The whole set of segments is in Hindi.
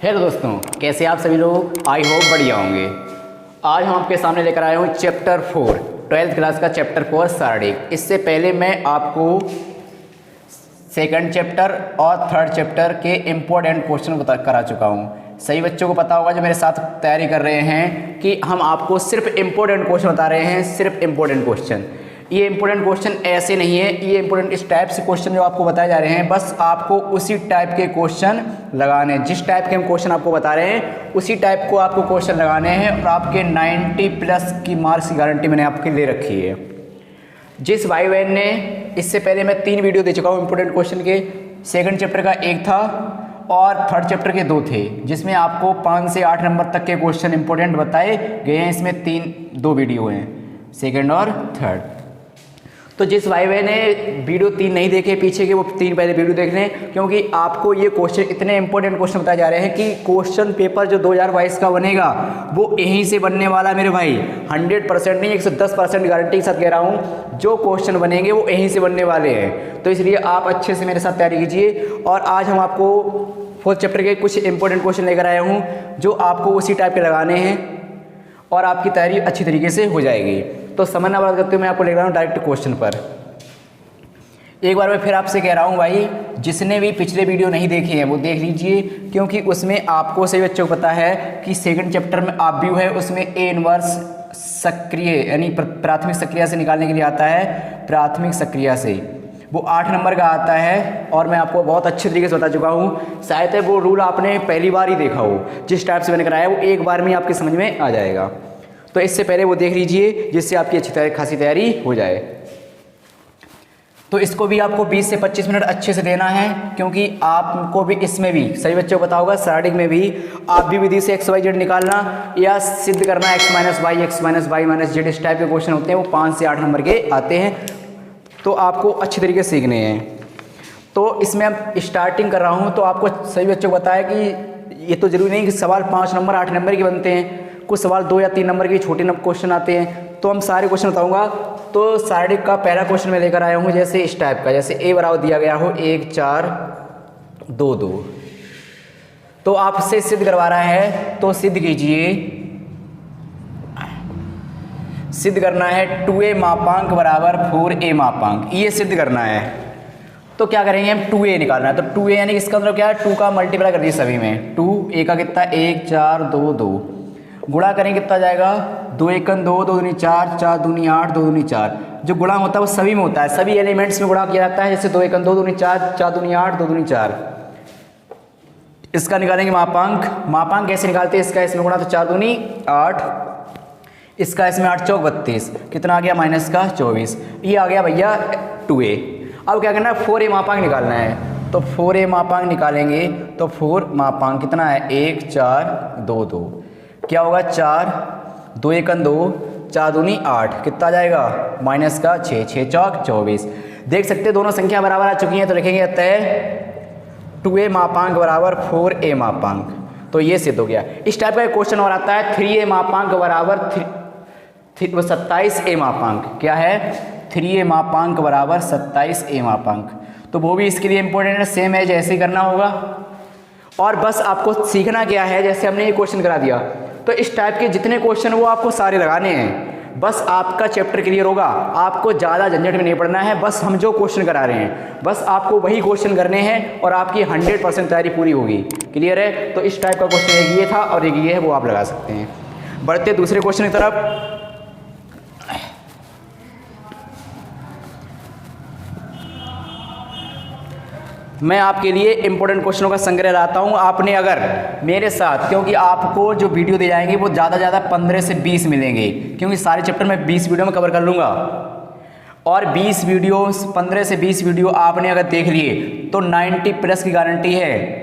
हेलो दोस्तों, कैसे आप सभी लोग? आई होप बढ़िया होंगे। आज हम आपके सामने लेकर आया हूँ चैप्टर 4 ट्वेल्थ क्लास का चैप्टर 4 शारीरिक। इससे पहले मैं आपको सेकंड चैप्टर और थर्ड चैप्टर के इम्पोर्टेंट क्वेश्चन करा चुका हूँ। सही बच्चों को पता होगा जो मेरे साथ तैयारी कर रहे हैं कि हम आपको सिर्फ इम्पोर्टेंट क्वेश्चन बता रहे हैं, सिर्फ इम्पोर्टेंट क्वेश्चन। ये इंपॉर्टेंट क्वेश्चन ऐसे नहीं है, ये इंपॉर्टेंट इस टाइप से क्वेश्चन जो आपको बताए जा रहे हैं, बस आपको उसी टाइप के क्वेश्चन लगाने हैं। जिस टाइप के हम क्वेश्चन आपको बता रहे हैं उसी टाइप को आपको क्वेश्चन लगाने हैं और आपके 90 प्लस की मार्क्स की गारंटी मैंने आपके ले रखी है। जिस भाई बहन ने इससे पहले मैं 3 वीडियो दे चुका हूँ इंपॉर्टेंट क्वेश्चन के, सेकंड चैप्टर का 1 था और थर्ड चैप्टर के 2 थे, जिसमें आपको 5 से 8 नंबर तक के क्वेश्चन इंपॉर्टेंट बताए गए हैं। इसमें 2 वीडियो हैं, सेकंड और थर्ड। तो जिस भाई बहन ने वीडियो 3 नहीं देखे पीछे के, वो 3 पहले वीडियो देख लें, क्योंकि आपको ये क्वेश्चन इतने इंपॉर्टेंट क्वेश्चन बताए जा रहे हैं कि क्वेश्चन पेपर जो 2022 का बनेगा वो यहीं से बनने वाला मेरे भाई। 100% नहीं, 110% गारंटी के साथ कह रहा हूँ, जो क्वेश्चन बनेंगे वो यहीं से बनने वाले हैं। तो इसलिए आप अच्छे से मेरे साथ तैयारी कीजिए। और आज हम आपको 4th चैप्टर के कुछ इंपॉर्टेंट क्वेश्चन लेकर आया हूँ जो आपको उसी टाइप के लगाने हैं और आपकी तैयारी अच्छी तरीके से हो जाएगी। तो समझना बात करते हुए मैं आपको ले रहा हूँ डायरेक्ट क्वेश्चन पर। एक बार मैं फिर आपसे कह रहा हूँ भाई, जिसने भी पिछले वीडियो नहीं देखे हैं वो देख लीजिए, क्योंकि उसमें आपको सही बच्चों को पता है कि सेकंड चैप्टर में आप व्यू है, उसमें ए इनवर्स सक्रिय यानी प्राथमिक सक्रिया से निकालने के लिए आता है। प्राथमिक सक्रिया से वो 8 नंबर का आता है और मैं आपको बहुत अच्छे तरीके से बता चुका हूँ। शायद है वो रूल आपने पहली बार ही देखा हो, जिस टाइप से मैंने कराया वो एक बार में आपके समझ में आ जाएगा। तो इससे पहले वो देख लीजिए जिससे आपकी अच्छी खासी तैयारी हो जाए। तो इसको भी आपको 20 से 25 मिनट अच्छे से देना है, क्योंकि आपको भी इसमें भी सभी बच्चों को पता होगा शारीरिक में भी आप भी विधि से x y z निकालना या सिद्ध करना x - y x - y - z इस टाइप के क्वेश्चन होते हैं, वो 5 से 8 नंबर के आते हैं। तो आपको अच्छी तरीके से सीखने हैं। तो इसमें अब स्टार्टिंग कर रहा हूँ, तो आपको सभी बच्चों को बताया कि ये तो जरूरी नहीं कि सवाल 5 नंबर 8 नंबर के बनते हैं, कुछ सवाल 2 या 3 नंबर के छोटे क्वेश्चन आते हैं। तो हम सारे क्वेश्चन बताऊंगा। तो शारीरिक का पहला क्वेश्चन मैं लेकर आया हूँ जैसे इस टाइप का, जैसे a बराबर दिया गया हो 1 4 2 2। तो आपसे सिद्ध करवा रहा है, तो सिद्ध कीजिए। सिद्ध करना है 2a मापांक बराबर 4a मापांक, ये सिद्ध करना है। तो क्या करेंगे हम, 2a निकालना है। तो 2a यानी इसका मतलब क्या है, 2 का मल्टीप्लाई कर दिए सभी में। 2 a का कितना 1 4 2 2, गुणा करेंगे कितना जाएगा 2 1 2 2 दूनी 4 4 दूनी 8 2 दूनी 4। जो गुणा होता है वो सभी में होता है, सभी एलिमेंट्स में गुणा किया जाता है। जैसे 2 1 2 दूनी 4 4 दूनी 8 2 दूनी 4। इसका निकालेंगे मापांक। मापांक कैसे निकालते हैं, इसका इसमें गुणा तो 4 दूनी 8, इसका इसमें 8 चौक 32, कितना आ गया माइनस का 24। ये आ गया भैया 2a। अब क्या करना है, 4a मापांक निकालना है। तो 4a मापांक निकालेंगे तो 4 मापांक कितना है 1 4 2 2, क्या होगा 4 2 1 2 4 दूनी 8, कितना आ जाएगा माइनस का 6 6 चौक 24। देख सकते हैं दोनों संख्या बराबर आ चुकी हैं, तो लिखेंगे अतः 2a मापांक बराबर 4a मापांक। तो ये सिद्ध हो गया। इस टाइप का एक क्वेश्चन और आता है 3a मापांक बराबर 27a मापांक। क्या है 3a मापांक बराबर 27a मापांक। तो वो भी इसके लिए इंपॉर्टेंट है, सेम है जैसे ही करना होगा। और बस आपको सीखना क्या है, जैसे हमने ये क्वेश्चन करा दिया, तो इस टाइप के जितने क्वेश्चन वो आपको सारे लगाने हैं। बस आपका चैप्टर क्लियर होगा, आपको ज़्यादा झंझट में नहीं पड़ना है। बस हम जो क्वेश्चन करा रहे हैं बस आपको वही क्वेश्चन करने हैं और आपकी 100% तैयारी पूरी होगी। क्लियर है? तो इस टाइप का क्वेश्चन एक ये था और एक ये है, वो आप लगा सकते हैं। बढ़ते दूसरे क्वेश्चन की तरफ। मैं आपके लिए इंपॉर्टेंट क्वेश्चनों का संग्रह लाता हूं। आपने अगर मेरे साथ, क्योंकि आपको जो वीडियो दे जाएंगे वो ज़्यादा 15 से 20 मिलेंगे, क्योंकि सारे चैप्टर मैं 20 वीडियो में कवर कर लूँगा। और 20 वीडियो 15 से 20 वीडियो आपने अगर देख लिए तो 90 प्लस की गारंटी है।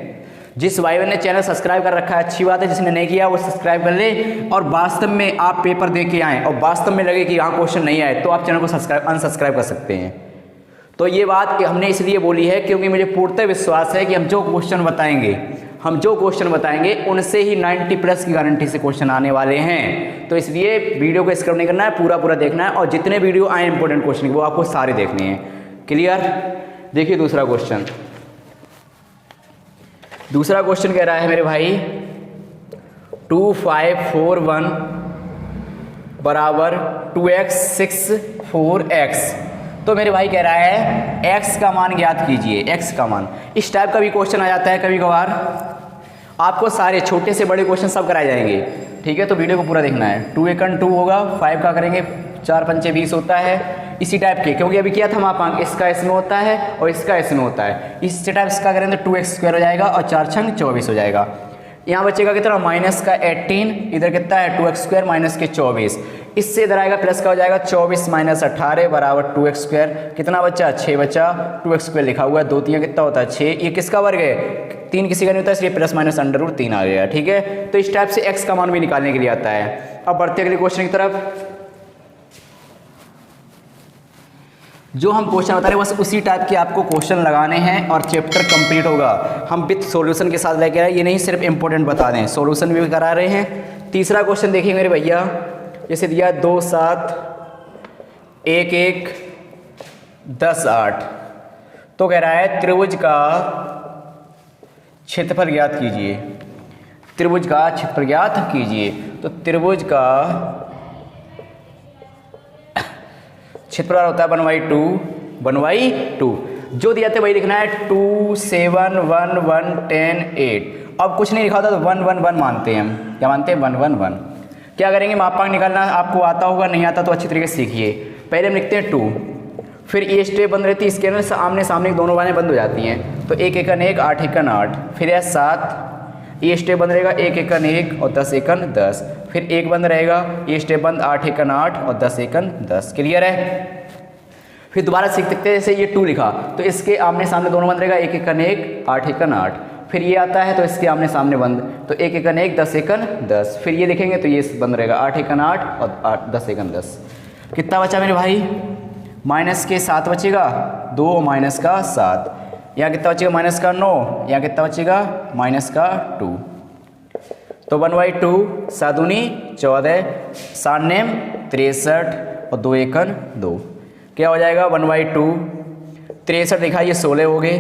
जिस भाई ने चैनल सब्सक्राइब कर रखा है अच्छी बात है, जिसने नहीं किया वो सब्सक्राइब कर ले। और वास्तव में आप पेपर दे के आएँ और वास्तव में लगे कि यहाँ क्वेश्चन नहीं आए, तो आप चैनल को अनसब्सक्राइब कर सकते हैं। तो ये बात हमने इसलिए बोली है क्योंकि मुझे पूर्णतः विश्वास है कि हम जो क्वेश्चन बताएंगे उनसे ही 90 प्लस की गारंटी से क्वेश्चन आने वाले हैं। तो इसलिए वीडियो को स्किप नहीं करना है, पूरा देखना है। और जितने वीडियो आए इंपॉर्टेंट क्वेश्चन वो आपको सारे देखने हैं। क्लियर? देखिए दूसरा क्वेश्चन। दूसरा क्वेश्चन कह रहा है मेरे भाई 2541 बराबर 2x 64x। तो मेरे भाई कह रहा है x का मान ज्ञात कीजिए, x का मान। इस टाइप का भी क्वेश्चन आ जाता है कभी कभार, आपको सारे छोटे से बड़े क्वेश्चन सब कराए जाएंगे, ठीक है। तो वीडियो को पूरा देखना है। 2 एकन 2 होगा, 5 का करेंगे 4 पंचे 20 होता है, इसी टाइप के, क्योंकि अभी किया था मापांक, इसका इसमें होता है और इसका इसमें होता है। इसी टाइप इसका करेंगे तो 2x² हो जाएगा और 4 छंग 24 हो जाएगा। यहाँ बचेगा कितना, माइनस का 18, इधर कितना है 2x² माइनस के 24, इससे इधर आएगा प्लस का हो जाएगा 24 माइनस 18 बराबर 2x²। कितना बच्चा, 6 बच्चा, 2x² लिखा हुआ है, 2 3 कितना होता है 6, ये किसका वर्ग है, 3 किसी का नहीं होता, इसलिए प्लस माइनस √3 आ गया, ठीक है। तो इस टाइप से x का मान भी निकालने के लिए आता है। अब बढ़ते अगले क्वेश्चन की तरफ। जो हम क्वेश्चन बता रहे हैं बस उसी टाइप के आपको क्वेश्चन लगाने हैं और चैप्टर कंप्लीट होगा। हम विथ सॉल्यूशन के साथ लेके आए, ये नहीं सिर्फ इंपॉर्टेंट बता दें, सॉल्यूशन भी करा रहे हैं। तीसरा क्वेश्चन देखिए मेरे भैया, जैसे दिया 2 7 1 1 10 8। तो कह रहा है त्रिभुज का क्षेत्रफल ज्ञात कीजिए, त्रिभुज का क्षेत्रफल ज्ञात कीजिए। तो त्रिभुज का क्षेत्रफल होता है 1/2 जो दिया था वही लिखना है 2 7 1 1 10 8। अब कुछ नहीं लिखा होता तो 1 1 1 मानते हैं हम, क्या मानते हैं 1 1 1। क्या करेंगे, मापांक निकालना आपको आता होगा, नहीं आता तो अच्छी तरीके से सीखिए। पहले हम लिखते हैं 2, फिर ये स्टेप बंद रहती है, इसके अंदर आमने सामने दोनों बातें बंद हो जाती हैं। तो 1 एकन 1 8 एकन 8, फिर यह 7, ये स्टेप बंद रहेगा 1 एकन 1 और 10 एकन 10, फिर 1 बंद रहेगा, ये स्टेप बंद 8 एकन 8 और 10 एकन 10। क्लियर है। फिर दोबारा सीख सकते हैं, जैसे ये 2 लिखा तो इसके आमने सामने दोनों बंद रहेगा 1 एकन 1 8 एकन 8, फिर ये आता है तो इसके आमने सामने बंद, तो 1 एकन 1 10 एकन 10, फिर ये लिखेंगे तो ये बंद रहेगा 8 एकन 8 और 10 एकन 10। कितना बचा मेरे भाई, माइनस के 7 बचेगा, 2 माइनस का 7, यहाँ कितना बचेगा माइनस का 9, यहाँ कितना बचेगा माइनस का 2। तो 1/2 7 दूनी 14, 7 नेम 63 और 2 एकन 2, क्या हो जाएगा 1/2 63 लिखा, ये 16 हो गए।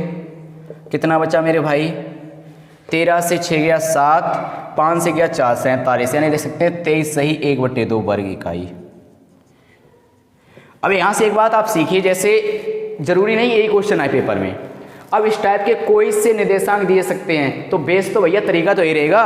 कितना बचा मेरे भाई, 13 से 6 गया 7, 5 से गया 4 47, यानी देख सकते हैं 23 सही 1/2 वर्ग इकाई। अब यहाँ से एक बात आप सीखिए, जैसे जरूरी नहीं यही क्वेश्चन है पेपर में, अब इस टाइप के कोई से निर्देशांक दिए सकते हैं, तो बेस तो भैया तरीका तो यही रहेगा,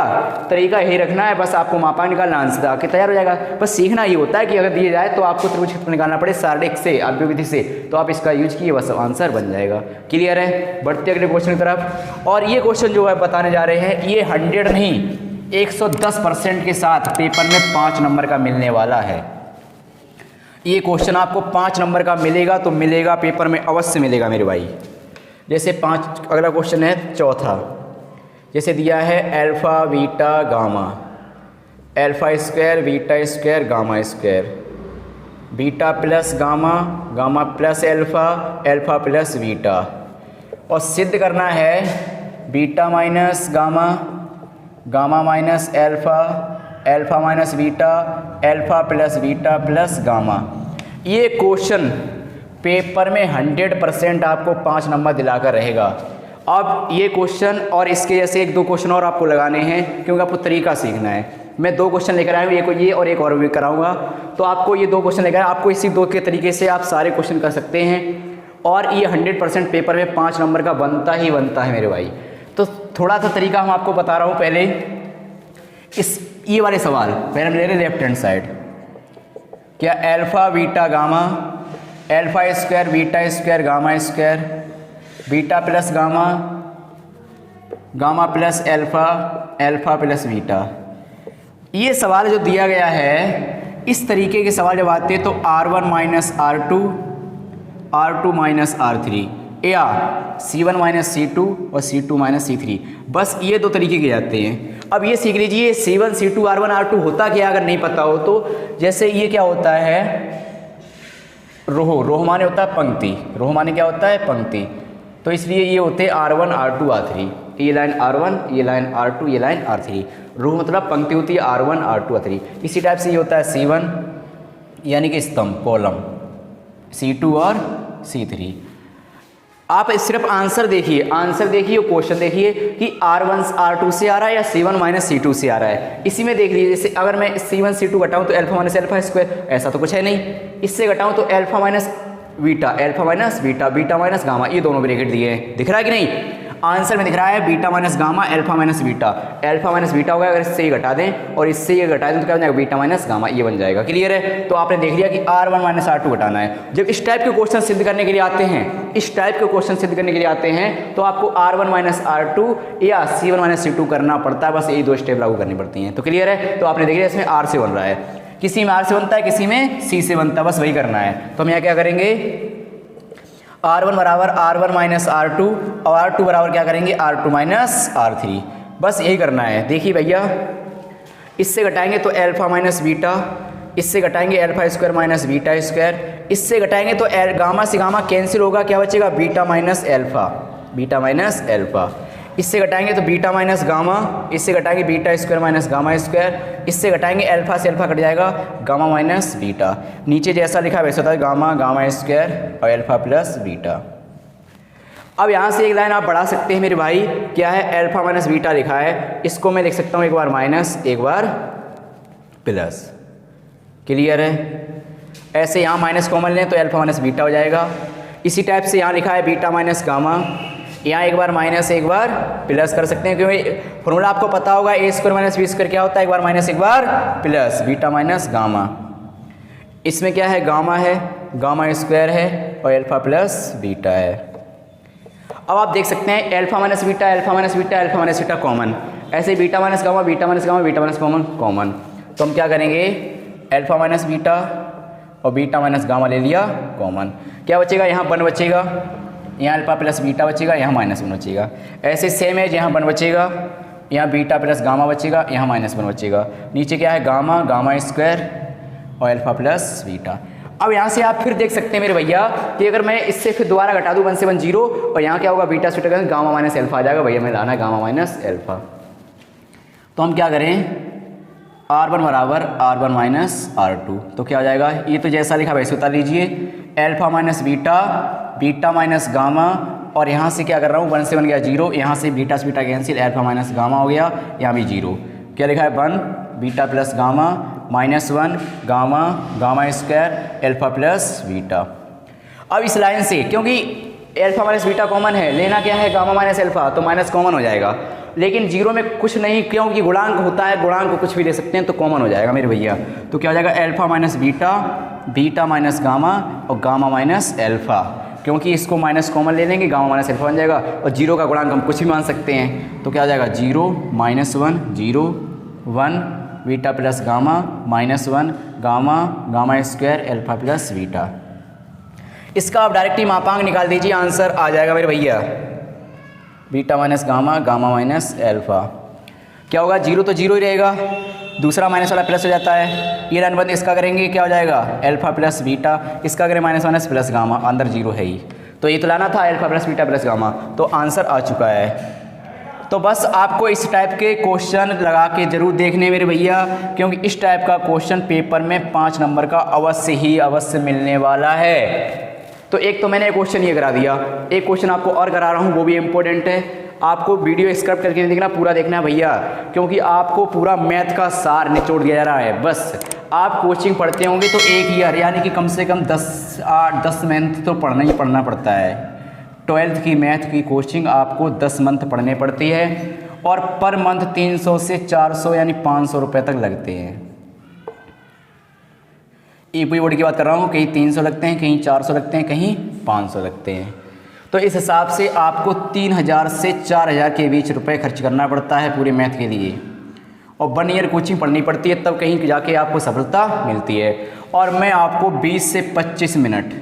तरीका यही रखना है, बस आपको मापांक निकालना, आंसर आके तैयार हो जाएगा। बस सीखना ये होता है कि अगर दिए जाए तो आपको त्रिभुज क्षेत्रफल निकालना पड़े शारीरिक से, आव्यूह विधि से, तो आप इसका यूज किए बस आंसर बन जाएगा। क्लियर है। बढ़ते अगले क्वेश्चन की तरफ। और ये क्वेश्चन जो है बताने जा रहे हैं, ये 100 नहीं 110% के साथ पेपर में 5 नंबर का मिलने वाला है। ये क्वेश्चन आपको 5 नंबर का मिलेगा तो मिलेगा, पेपर में अवश्य मिलेगा मेरे भाई। जैसे 5 अगला क्वेश्चन है चौथा, जैसे दिया है alpha beta gamma, alpha square beta square gamma square, beta plus gamma, gamma plus alpha, alpha plus beta, और सिद्ध करना है beta minus gamma, gamma minus alpha, alpha minus beta, alpha plus beta plus gamma. ये क्वेश्चन पेपर में 100% आपको 5 नंबर दिलाकर रहेगा। अब ये क्वेश्चन और इसके जैसे 1-2 क्वेश्चन और आपको लगाने हैं, क्योंकि आपको तरीका सीखना है। मैं 2 क्वेश्चन लेकर आया हूँ, एक ये और एक और भी कराऊंगा, तो आपको ये 2 क्वेश्चन लेकर आपको इसी 2 के तरीके से आप सारे क्वेश्चन कर सकते हैं, और ये 100% पेपर में 5 नंबर का बनता ही बनता है मेरे भाई। तो थोड़ा सा तरीका हम आपको बता रहा हूँ। पहले ये वाले सवाल पहले हम ले रहे लेफ्ट हैंड साइड, क्या alpha beta gamma, alpha square beta square gamma square, beta plus gamma, gamma plus alpha, alpha plus beta. ये सवाल जो दिया गया है, इस तरीके के सवाल जब आते हैं तो R1 minus R2, R2 minus R3, या C1 माइनस C2 और C2 माइनस C3, बस ये 2 तरीके के जाते हैं। अब ये सीख लीजिए C1 C2 R1 R2 होता क्या, अगर नहीं पता हो तो। जैसे ये क्या होता है, रोह, रोह माने होता है पंक्ति, रोह माने क्या होता है पंक्ति, तो इसलिए ये होते हैं R1 R2 R3, ये लाइन R1, ये लाइन R2, ये लाइन R3। रोह मतलब पंक्ति होती है R1 R2 R3। इसी टाइप से ये होता है C1 यानी कि स्तंभ कॉलम, C2 और C3। आप सिर्फ आंसर देखिए, आंसर देखिए और क्वेश्चन देखिए कि R1 R2 से आ रहा है या C1 माइनस C2 से आ रहा है। इसी में देख लीजिए, जैसे अगर मैं C1 C2 घटाऊं तो अल्फा माइनस अल्फा स्क्वायर, ऐसा तो कुछ है नहीं। इससे घटाऊं तो alpha minus beta, beta minus gamma, ये दोनों ब्रैकेट दिए हैं, दिख रहा है कि नहीं। आंसर में दिख रहा है beta minus gamma, alpha minus beta होगा, अगर इससे ये घटा दें और इससे ये घटा दें तो क्या बन जाएगा, बीटा माइनस गामा, ये बन जाएगा। क्लियर है। तो आपने देख लिया कि R1 माइनस R2 घटाना है। जब इस टाइप के क्वेश्चन सिद्ध करने के लिए आते हैं, इस टाइप के क्वेश्चन सिद्ध करने के लिए आते हैं तो आपको R1 माइनस R2 या C1 माइनस C2 करना पड़ता है, बस यही दो स्टेप लागू करनी पड़ती हैं। तो क्लियर है। तो आपने देख लिया इसमें R से बन रहा है, किसी में R से बनता है, किसी में C से बनता है, बस वही करना है। तो हम यहाँ क्या करेंगे, R1 बराबर R1 माइनस R2 और R2 बराबर क्या करेंगे, R2 माइनस R3, बस यही करना है। देखिए भैया, इससे घटाएंगे तो अल्फा माइनस बीटा, इससे घटाएंगे alpha square minus beta square, इससे घटाएंगे तो गामा से गामा कैंसिल होगा, क्या बचेगा, बीटा माइनस अल्फा। इससे घटाएंगे तो बीटा माइनस गामा, इससे घटाएंगे beta square minus gamma square, इससे घटाएंगे अल्फा से अल्फा कट जाएगा, गामा माइनस बीटा। नीचे जैसा लिखा है वैसे होता है, गामा स्क्वायर और अल्फा प्लस बीटा। अब यहाँ से एक लाइन आप बढ़ा सकते हैं मेरे भाई, क्या है, अल्फा माइनस बीटा लिखा है, इसको मैं लिख सकता हूँ एक बार माइनस एक बार प्लस। क्लियर है। ऐसे यहाँ माइनस कॉमन लें तो अल्फा माइनस बीटा हो जाएगा। इसी टाइप से यहाँ लिखा है बीटा माइनस गामा, यहाँ एक बार माइनस एक बार प्लस कर सकते हैं, क्योंकि फॉर्मूला आपको पता होगा, ए स्क्वायर माइनस बी स्क्वायर क्या होता है, एक बार माइनस एक बार प्लस, बीटा माइनस गामा। इसमें क्या है, गामा है, गामा स्क्वायर है और अल्फा प्लस बीटा है। अब आप देख सकते हैं अल्फा माइनस बीटा कॉमन, ऐसे beta minus gamma, beta minus common. तो हम क्या करेंगे, अल्फा माइनस बीटा और बीटा माइनस गामा ले लिया कॉमन, क्या बचेगा, यहाँ 1 बचेगा, यहाँ अल्फा प्लस बीटा बचेगा, यहाँ माइनस 1 बचेगा। ऐसे सेम है, यहाँ 1 बचेगा, यहाँ बीटा प्लस गामा बचेगा, यहाँ माइनस 1 बचेगा। नीचे क्या है, गामा स्क्वायर और अल्फा प्लस बीटा। अब यहाँ से आप फिर देख सकते हैं मेरे भैया कि अगर मैं इससे फिर दोबारा घटा दूँ 1 से 1 0 और यहाँ क्या होगा, बीटा से गामा माइनस अल्फा आ जाएगा। भैया मैं लाना है गामा माइनस अल्फा। तो हम क्या करें, R1 बराबर R1 माइनस R2, तो क्या हो जाएगा, ये तो जैसा लिखा वैसे उतार लीजिए, alpha minus beta minus gamma, और यहाँ से क्या कर रहा हूँ, 1 से 1 गया 0, यहाँ से बीटा से beta cancel, alpha minus gamma हो गया, यहाँ भी 0। क्या लिखा है, 1 beta plus gamma minus 1 gamma square alpha plus beta. अब इस लाइन से, क्योंकि अल्फा माइनस बीटा कॉमन है, लेना क्या है, गामा माइनस अल्फा, तो माइनस कॉमन हो जाएगा, लेकिन 0 में कुछ नहीं, क्योंकि गुणांक होता है, गुणांक को कुछ भी ले सकते हैं, तो कॉमन हो जाएगा मेरे भैया। तो क्या हो जाएगा, alpha minus beta minus gamma और गामा माइनस अल्फा, क्योंकि इसको माइनस कॉमन ले लेंगे, गामा माइनस अल्फा बन जाएगा, और 0 का गुणांक हम कुछ भी मान सकते हैं। तो क्या हो जाएगा, 0 minus 1 0 1 beta plus gamma minus 1 gamma square alpha plus beta. इसका आप डायरेक्ट ही मापांक निकाल दीजिए, आंसर आ जाएगा मेरे भैया, beta minus gamma minus alpha. क्या होगा, 0 तो 0 ही रहेगा, दूसरा माइनस वाला प्लस हो जाता है, ये रन बंद, इसका करेंगे क्या हो जाएगा, अल्फा प्लस बीटा, इसका करें माइनस प्लस गामा, अंदर 0 है ही, तो ये तो लाना था alpha plus beta plus gamma, तो आंसर आ चुका है। तो बस आपको इस टाइप के क्वेश्चन लगा के ज़रूर देखने मेरे भैया, क्योंकि इस टाइप का क्वेश्चन पेपर में 5 नंबर का अवश्य मिलने वाला है। तो एक तो मैंने क्वेश्चन ये करा दिया, एक क्वेश्चन आपको और करा रहा हूँ, वो भी इम्पोर्टेंट है, आपको वीडियो स्किप करके देखना, पूरा देखना है भैया, क्योंकि आपको पूरा मैथ का सार निचोड़ दिया जा रहा है। बस आप कोचिंग पढ़ते होंगे तो 1 ईयर यानी कि कम से कम 10 मंथ तो पढ़ना ही पढ़ना पड़ता है। 12th की मैथ की कोचिंग आपको 10 मंथ पढ़ने पड़ती है, और पर मंथ 300 से 400 यानी 500 रुपये तक लगते हैं। ईपी बोर्ड की बात कर रहा हूँ, कहीं 300 लगते हैं, कहीं 400 लगते हैं, कहीं 500 लगते हैं। तो इस हिसाब से आपको 3000 से 4000 के बीच रुपए खर्च करना पड़ता है पूरे मैथ के लिए, और 1 ईयर कोचिंग पढ़नी पड़ती है, तब कहीं जाके आपको सफलता मिलती है। और मैं आपको 20 से 25 मिनट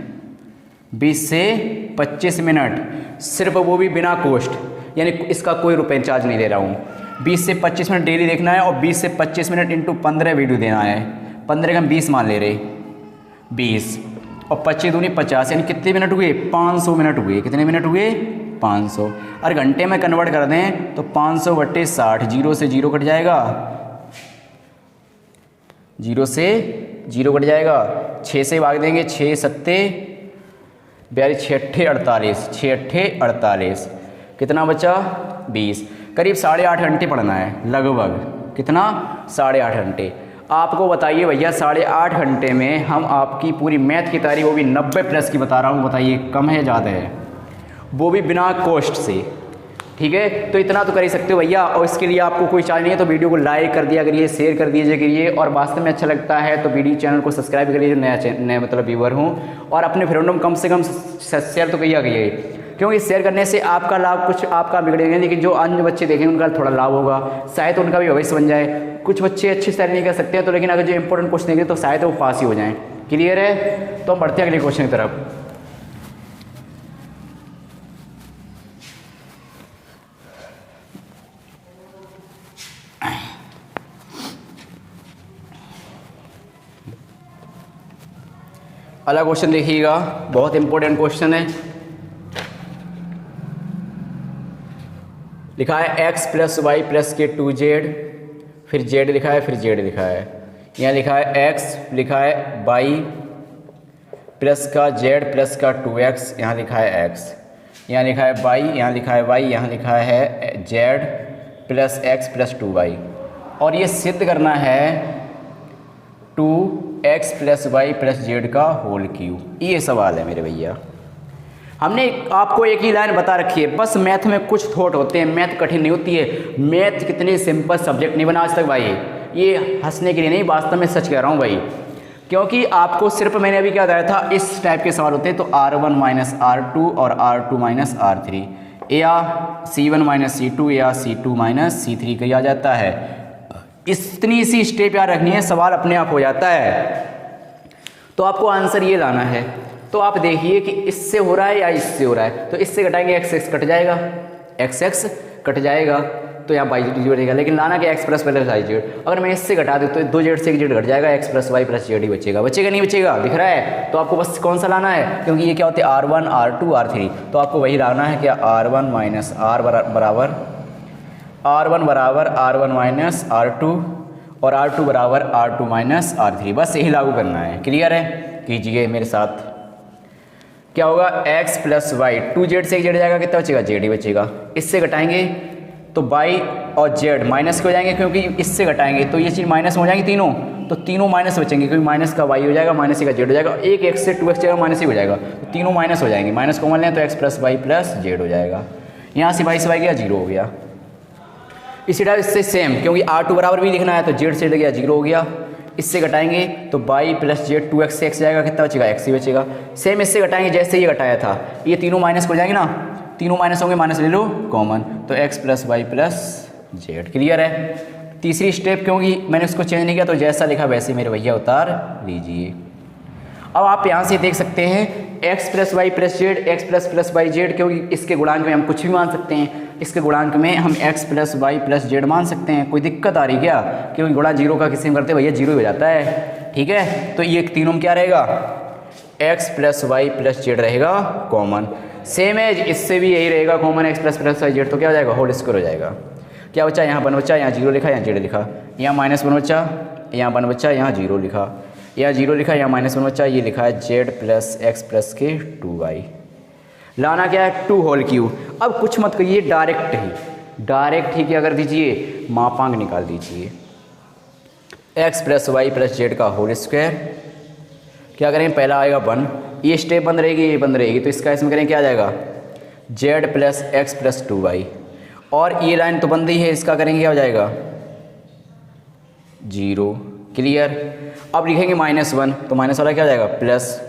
सिर्फ, वो भी बिना कॉस्ट, यानी इसका कोई रुपये चार्ज नहीं दे रहा हूँ। 20 से 25 मिनट डेली देखना है, और 20 से 25 मिनट इंटू 15 वीडियो देना है। 15 का हम 20 मान ले रहे, 20 और 25 दूनी 50, यानी कितने मिनट हुए, 500 मिनट हुए। कितने मिनट हुए, 500। और घंटे में कन्वर्ट कर दें तो 500/60, 0 से 0 कट जाएगा, 0 से 0 कट जाएगा, 6 से भाग देंगे, 6 सत्ते बयालीस 6 48, 6 48 कितना बचा 20, करीब 8.5 घंटे पढ़ना है लगभग। कितना 8.5 घंटे। आपको बताइए भैया 8.5 घंटे में हम आपकी पूरी मैथ की तैयारी, वो भी 90+ की बता रहा हूँ, बताइए कम है ज़्यादा है, वो भी बिना कॉस्ट से। ठीक है, तो इतना तो कर ही सकते हो भैया। और इसके लिए आपको कोई चार्ज नहीं है, तो वीडियो को लाइक कर दिया करिए, शेयर कर दीजिए करिए, और वास्तव में अच्छा लगता है तो वीडियो चैनल को सब्सक्राइब करिए, जो नया मतलब व्यूअर हूँ। और अपने फ्रेंडों में कम से कम शेयर तो किया करिए, क्योंकि शेयर करने से आपका लाभ कुछ आपका बिगड़ेगा, लेकिन जो अन्य बच्चे देखेंगे उनका थोड़ा लाभ होगा, शायद उनका भी भविष्य बन जाए। कुछ बच्चे अच्छी तैयारी नहीं कर सकते हैं, तो लेकिन अगर जो इंपॉर्टेंट क्वेश्चन देंगे तो शायद वो पास ही हो जाएँ। क्लियर है? तो हम बढ़ते हैं अगले क्वेश्चन की तरफ। अगला क्वेश्चन देखिएगा, बहुत इंपॉर्टेंट क्वेश्चन है। लिखा है x + y + के 2z, फिर z लिखा है, फिर z लिखा है। यहाँ लिखा है x, लिखा है y प्लस का z प्लस का 2x, यहाँ लिखा है x। यहाँ लिखा है y, यहाँ लिखा है y, यहाँ लिखा है z plus x plus 2y। और ये सिद्ध करना है 2x + y + z का होल क्यूब। ये सवाल है मेरे भैया। हमने आपको एक ही लाइन बता रखी है, बस मैथ में कुछ थॉट होते हैं, मैथ कठिन नहीं होती है। मैथ कितनी सिंपल सब्जेक्ट नहीं बना आज तक भाई, ये हंसने के लिए नहीं, वास्तव में सच कह रहा हूँ भाई। क्योंकि आपको सिर्फ मैंने अभी क्या बताया था, इस टाइप के सवाल होते हैं, तो R1 - R2 और R2 - R3, या C1 - C2 या C2 - C3 किया जाता है। इतनी सी स्टेप याद रखनी है, सवाल अपने आप हो जाता है। तो आपको आंसर ये लाना है। तो आप देखिए कि इससे हो रहा है या इससे हो रहा है, तो इससे घटाएंगे x कट जाएगा, x कट जाएगा, तो यहाँ y z बचेगा। लेकिन लाना कि x + y z, अगर मैं इससे घटा दूँ तो 2z से 1 z घट जाएगा, x + y + z ही बचेगा। बचेगा नहीं बचेगा, दिख रहा है? तो आपको बस कौन सा लाना है, क्योंकि ये क्या होते हैं R1 R2 R3, तो आपको वही लाना है क्या R1 - R बराबर R1 - R2 और R2 बराबर R2 - R3, बस यही लागू करना है। क्लियर है? कीजिए मेरे साथ। क्या होगा x + y, 2z से 1 z जाएगा, कितना बचेगा z ही बचेगा। इससे घटाएंगे तो y और z माइनस के हो जाएंगे, क्योंकि इससे घटाएंगे तो ये चीज़ माइनस हो जाएंगी तीनों, तो तीनों माइनस बचेंगे, क्योंकि माइनस का y हो जाएगा, माइनस का z हो जाएगा, एक x से 2x जाएगा, माइनस ही हो जाएगा, तो तीनों माइनस हो जाएंगे। माइनस कॉमन लें तो x + y + z हो जाएगा। यहाँ से y गया 0 हो गया। इसी टाइप इससे सेम, क्योंकि R2 बराबर भी लिखना है, तो z से गया 0 हो गया। इससे घटाएंगे तो y + z 2x से x जाएगा, कितना बचेगा x ही बचेगा। सेम इससे घटाएंगे जैसे ये घटाया था, ये तीनों माइनस हो जाएंगे ना, तीनों माइनस होंगे, माइनस ले लो कॉमन, तो x + y + z। क्लियर है? तीसरी स्टेप, क्योंकि मैंने उसको चेंज नहीं किया, तो जैसा लिखा वैसे मेरे भैया उतार लीजिए। अब आप यहाँ से देख सकते हैं x + y + z, x + y z, क्योंकि इसके गुणांक में हम कुछ भी मान सकते हैं। इसके गुणांक में हम x + y + z मान सकते हैं। कोई दिक्कत आ रही क्या? क्योंकि गुणा 0 का किसी में करते भैया 0 हो जाता है। ठीक है, तो ये तीनों में क्या रहेगा, x + y + z रहेगा कॉमन। सेम है, इससे भी यही रहेगा कॉमन, x + y z, तो क्या हो जाएगा होल स्क्वायर हो जाएगा। क्या बचा? यहाँ 1 बचा, यहाँ 0 लिखा, यहाँ z लिखा, यहाँ -1 बचा, यहाँ 1 बचा, यहाँ 0 लिखा, यहाँ 0 लिखा, यहाँ -1 बचा, ये लिखा है z + x + के 2y। लाना क्या है 2 होल क्यूब। अब कुछ मत करिए, डायरेक्ट ही क्या कर दीजिए, मापांक निकाल दीजिए, x + y + z का होल स्क्वायर। क्या करें, पहला आएगा 1, ये स्टेप बंद रहेगी, ये बंद रहेगी, तो इसका इसमें करें क्या आ जाएगा z + x + 2y, और ये लाइन तो बंद ही है, इसका करेंगे क्या हो जाएगा 0। क्लियर? अब लिखेंगे -1, तो माइनस वाला क्या हो जाएगा प्लस,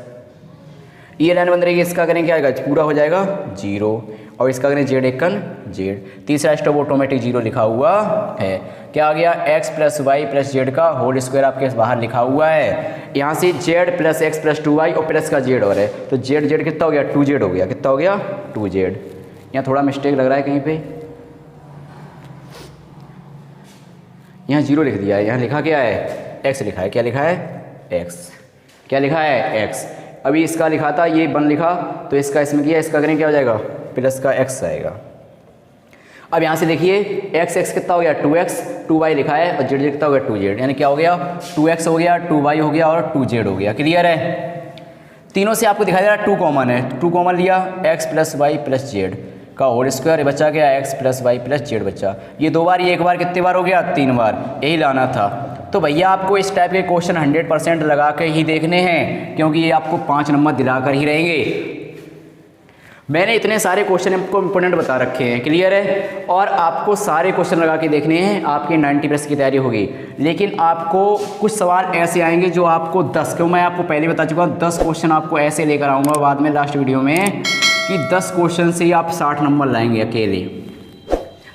ये लाइन बंद रहेगी, इसका करें क्या आएगा पूरा हो जाएगा 0, और इसका करें z एकन z। तीसरा स्टेप ऑटोमेटिक 0 लिखा हुआ है। क्या आ गया x + y + z का होल स्क्वायर आपके बाहर लिखा हुआ है। यहाँ से z + x + 2y और प्लस का z और है, तो z कितना हो गया 2z हो गया, कितना हो गया 2z। यहाँ थोड़ा मिस्टेक लग रहा है कहीं पे, यहाँ 0 लिख दिया है, यहाँ लिखा क्या है x लिखा है। क्या लिखा है x, क्या लिखा है x। अभी इसका लिखा था ये 1 लिखा, तो इसका इसमें किया, इसका करें क्या हो जाएगा प्लस का x आएगा। अब यहाँ से देखिए x कितना हो गया 2x, 2y लिखा है, और z कितना हो गया 2z, यानी क्या हो गया 2x हो गया, 2y हो गया और 2z हो गया। क्लियर है? तीनों से आपको दिखाई दे रहा है 2 कॉमन है, 2 कॉमन लिया, x plus y plus z का होल स्क्वायर बचा गया, x plus y plus z बचा। ये 2 बार, ये 1 बार, कितने बार हो गया? 3 बार, यही लाना था। तो भैया आपको इस टाइप के क्वेश्चन 100% लगा के ही देखने हैं, क्योंकि ये आपको 5 नंबर दिलाकर ही रहेंगे। मैंने इतने सारे क्वेश्चन आपको इंपॉर्टेंट बता रखे हैं, क्लियर है। और आपको सारे क्वेश्चन लगा के देखने हैं, आपकी 90+ की तैयारी होगी। लेकिन आपको कुछ सवाल ऐसे आएंगे जो आपको 10, क्यों मैं आपको पहले बता चुका हूँ 10 क्वेश्चन आपको ऐसे लेकर आऊँगा बाद में लास्ट वीडियो में कि 10 क्वेश्चन से ही आप 60 नंबर लाएंगे अकेले।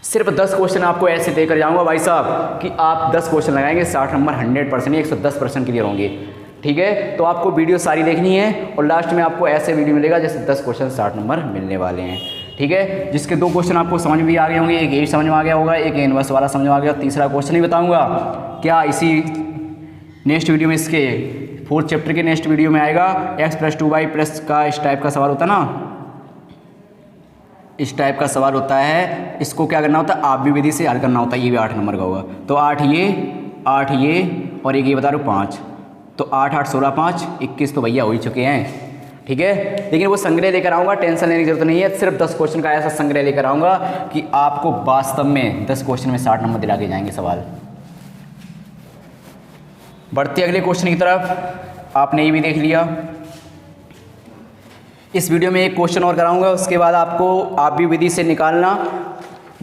सिर्फ 10 क्वेश्चन आपको ऐसे देकर जाऊँगा भाई साहब कि आप 10 क्वेश्चन लगाएंगे 60 नंबर 100% 110% क्लियर होंगे, ठीक है। तो आपको वीडियो सारी देखनी है और लास्ट में आपको ऐसे वीडियो मिलेगा जैसे 10 क्वेश्चन 60 नंबर मिलने वाले हैं, ठीक है। जिसके 2 क्वेश्चन आपको समझ में भी आ गए होंगे, एक यही समझ में आ गया होगा, एक इनवर्स वाला समझ में आ गया, तीसरा क्वेश्चन ही बताऊंगा क्या इसी नेक्स्ट वीडियो में, इसके 4th चैप्टर के नेक्स्ट वीडियो में आएगा। x + 2y प्लस का इस टाइप का सवाल होता है ना, इस टाइप का सवाल होता है, इसको क्या करना होता है? आप भी विधि से हल करना होता है। ये भी 8 नंबर का होगा। तो 8 ये और एक ये बता रहा हूँ 5, तो 8 8 16 5 21 तो भैया हो ही चुके हैं, ठीक है। लेकिन वो संग्रह लेकर आऊँगा, टेंशन लेने की जरूरत नहीं है। सिर्फ 10 क्वेश्चन का ऐसा संग्रह लेकर आऊँगा कि आपको वास्तव में 10 क्वेश्चन में 60 नंबर दिला के जाएंगे सवाल। बढ़ते अगले क्वेश्चन की तरफ। आपने ये भी देख लिया। इस वीडियो में एक क्वेश्चन और कराऊंगा, उसके बाद आपको आप भी विधि से निकालना,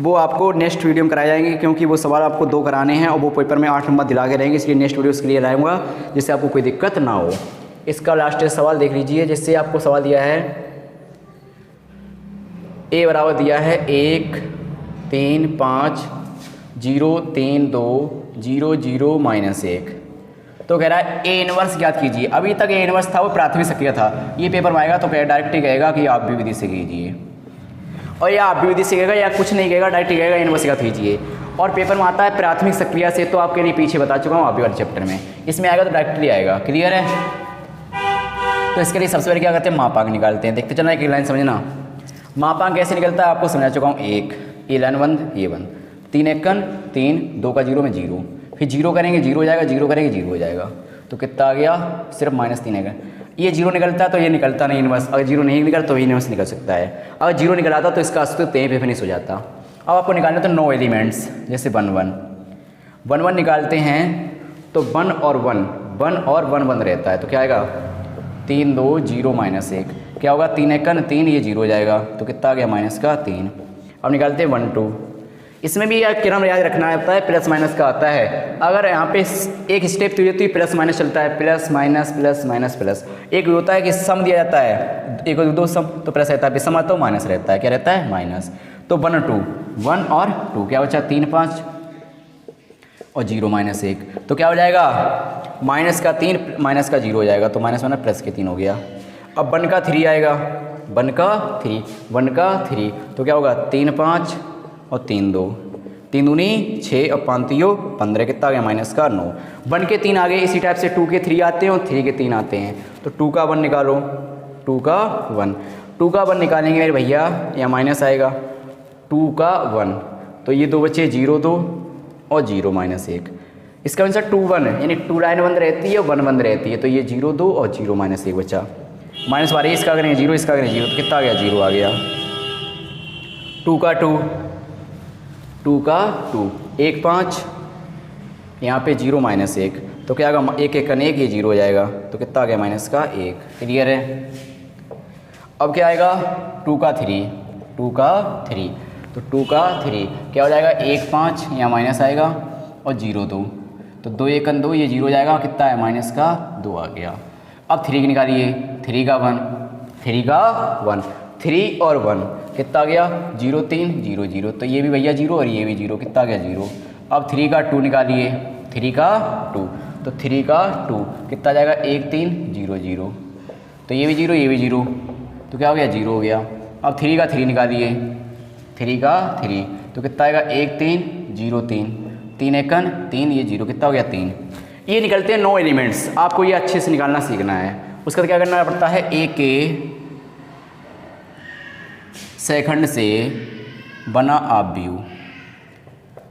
वो आपको नेक्स्ट वीडियो में कराए जाएंगे, क्योंकि वो सवाल आपको 2 कराने हैं और वो पेपर में 8 नंबर दिला के रहेंगे। इसलिए नेक्स्ट वीडियो उसके लिए लाऊंगा जिससे आपको कोई दिक्कत ना हो। इसका लास्ट सवाल देख लीजिए, जिससे आपको सवाल दिया है a बराबर दिया है 1 3 5 0 3 2 0 0 -1। तो कह रहा है ए इनवर्स ज्ञात कीजिए। अभी तक ए इनवर्स था वो प्राथमिक सक्रिय था, ये पेपर में आएगा तो डायरेक्ट ही कहेगा कि आप भी विधि से कीजिए, और या आप भी विधि से कहेगा या कुछ नहीं कहेगा, डायरेक्ट ही कहेगा इनवर्स ज्ञात कीजिए। और पेपर में आता है प्राथमिक सक्रिय से, तो आपके लिए पीछे बता चुका हूँ आप भी वाले चैप्टर में, इसमें आएगा तो डायरेक्टली आएगा, क्लियर है। तो इसके लिए सबसे पहले क्या करते हैं? मापांक निकालते हैं। देखते चलना, एक लाइन समझना। मापांक कैसे निकलता है आपको समझा चुका हूँ। 1 ये लाइन 1 ये 1, 3 एकन 3 2 का 0 में 0, फिर 0 करेंगे 0 हो जाएगा, 0 करेंगे 0 हो जाएगा, तो कितना आ गया? सिर्फ -3 है। ये 0 निकलता है तो ये निकलता नहीं इनवर्स, अगर 0 नहीं निकलता तो ये इनवर्स निकल सकता है। अगर 0 निकल आता तो इसका अस्तित्व यहीं पे फिनिश हो जाता। अब आपको निकालना तो 9 एलिमेंट्स, जैसे 1 1 1 निकालते हैं तो 1 और 1 1 रहता है, तो क्या आएगा? 3 2 0 -1, क्या होगा? 3 एकन 3 ये 0 हो जाएगा, तो कितना आ गया? -3। अब निकालते हैं 1 2। इसमें भी यह क्रम याद रखना होता है, प्लस माइनस का आता है। अगर यहाँ पे एक स्टेप तो ये तो प्लस माइनस चलता है, plus minus plus minus plus. एक होता है कि सम दिया जाता है, एक 2 सम तो प्लस रहता है, सम आता है तो माइनस रहता है, क्या रहता है? माइनस। तो 1 2 1 और 2 क्या बचा? 3 5 और 0 -1, तो क्या हो जाएगा? माइनस का 3 माइनस का 0 हो जाएगा, तो माइनस माइनस प्लस के 3 हो गया। अब 1 का 3 आएगा, 1 का 3 तो क्या होगा? 3 5 और 3 2, 3 दूनी 6 और 5 3 15, कितना आ गया? -9। 1 के 3 आ गए। इसी टाइप से 2 के 3 आते हैं और 3 के 3 आते हैं, तो 2 का 1 निकालो, 2 का 1 निकालेंगे मेरे भैया, या माइनस आएगा 2 का 1, तो ये 2 बचे 0 2 और 0 -1। इसका आंसर 2 1 है, यानी 2 लाइन बंद रहती है 1 बंद रहती है, तो ये 0 2 और 0 -1 बचा। माइनस वाले इसका करेंगे 0, इसका करेंगे 0, तो कितना आ गया? 0 आ गया। 2 का 2 1 5, यहाँ पे 0 -1, तो क्या आएगा? 1 1 1 ये 0 हो जाएगा, तो कितना आ गया? -1। क्लियर है। अब क्या आएगा? 2 का 3 तो 2 का 3 क्या हो जाएगा? 1 5 यहाँ माइनस आएगा और 0 2, तो 2 1 2 ये 0 हो जाएगा, कितना है? -2 आ गया। अब 3 निकालिए, 3 का 1 3 और 1 कितना आ गया? 0 3 0 0, तो ये भी भैया 0 और ये भी 0, कितना आ गया? 0। अब 3 का 2 निकालिए, 3 का 2, तो 3 का 2 कितना आ जाएगा? 1 3 0 0, तो ये भी 0 ये भी 0, तो क्या हो गया? 0 हो गया। अब 3 का 3 निकालिए, 3 का 3, तो कितना आएगा? 1 3 0 3, 3 एकन 3 ये 0, कितना हो गया? 3। ये निकलते हैं 9 एलिमेंट्स। आपको ये अच्छे से निकालना सीखना है। उसके बाद क्या करना पड़ता है? ए के सेकंड से बना आव्यूह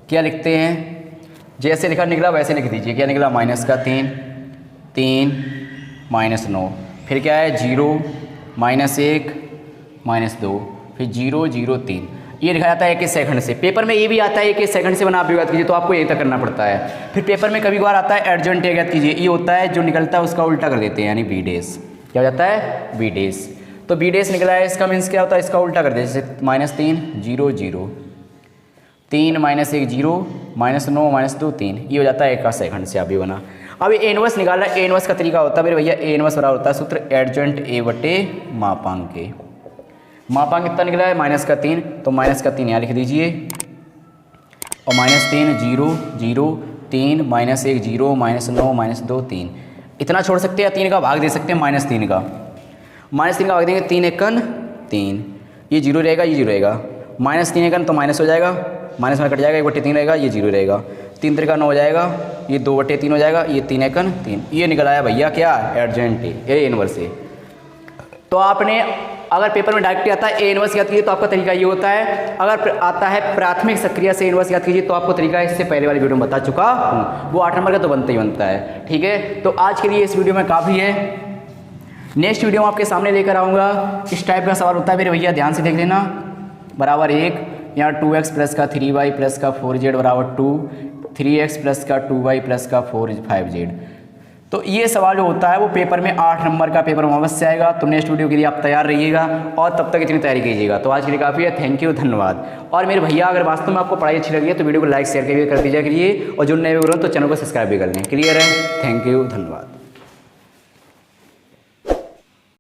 क्या लिखते हैं? जैसे लिखा निकला वैसे लिख दीजिए। क्या निकला? -3 3 -9, फिर क्या है 0 -1 -2, फिर 0 0 3। ये लिखा जाता है 1 सेकंड से। पेपर में ये भी आता है 1 सेकंड से बना आप याद कीजिए, तो आपको यही तक करना पड़ता है। फिर पेपर में कभी कभार आता है एडजॉइंट टैग याद कीजिए, ये होता है जो निकलता है उसका उल्टा कर देते हैं, यानी बी डेज। क्या हो जाता है बी डेज। तो बी डेज निकला है, इसका मीन्स क्या होता है, इसका उल्टा कर देते हैं। जैसे -3 0 0, 3 -1 0, -9 -2 3, ये हो जाता है 1 सेकंड से आप ये बना। अब ये इनवर्स निकालना है। इनवर्स का तरीका होता है मेरे भैया, इनवर्स बराबर होता है सूत्र एडजॉइंट ए बटे मापांक के। मापांक कितना निकला है -3, तो -3 यहाँ लिख दीजिए, और -3 0 0 3 -1 0 -9 -2 3, इतना छोड़ सकते हैं, 3 का भाग दे सकते हैं -3 का। -3 का भाग देंगे, 3 एकन 3, ये 0 रहेगा, ये 0 रहेगा, -3 एकन तो माइनस हो जाएगा, माइनस में कट जाएगा, 1/3 रहेगा, ये 0 रहेगा, 3 3 9 हो जाएगा, ये 2/3 हो जाएगा, ये 3 एकन 3, ये निकल आया भैया क्या एडजॉइंट ए इनवर्स ए। तो आपने अगर पेपर में डायरेक्ट आता है ए इनवर्स याद कीजिए, तो आपका तरीका ये होता है। अगर आता है प्राथमिक सक्रिय से इनवर्स याद कीजिए, तो आपको तरीका इससे पहले वाली वीडियो में बता चुका हूँ, वो 8 नंबर का तो बनता ही बनता है। ठीक है, तो आज के लिए इस वीडियो में काफ़ी है। नेक्स्ट वीडियो में आपके सामने लेकर आऊँगा। इस टाइप का सवाल होता है मेरे भैया, ध्यान से देख लेना। बराबर 1, यहाँ 2x प्लस का 3y प्लस का 4z बराबर 2, 3x प्लस का 2y प्लस का 5z। तो ये सवाल जो होता है वो पेपर में 8 नंबर का पेपर में अवश्य आएगा। तो नेक्स्ट वीडियो के लिए आप तैयार रहिएगा और तब तक इतनी तैयारी कीजिएगा। तो आज के लिए काफ़ी है, थैंक यू, धन्यवाद। और मेरे भैया अगर वास्तव में आपको पढ़ाई अच्छी लगी है तो वीडियो को लाइक शेयर कर दीजिए, और जो नए वीडियो तो चैनल को सब्सक्राइब भी कर लें। क्लियर है, थैंक यू, धन्यवाद।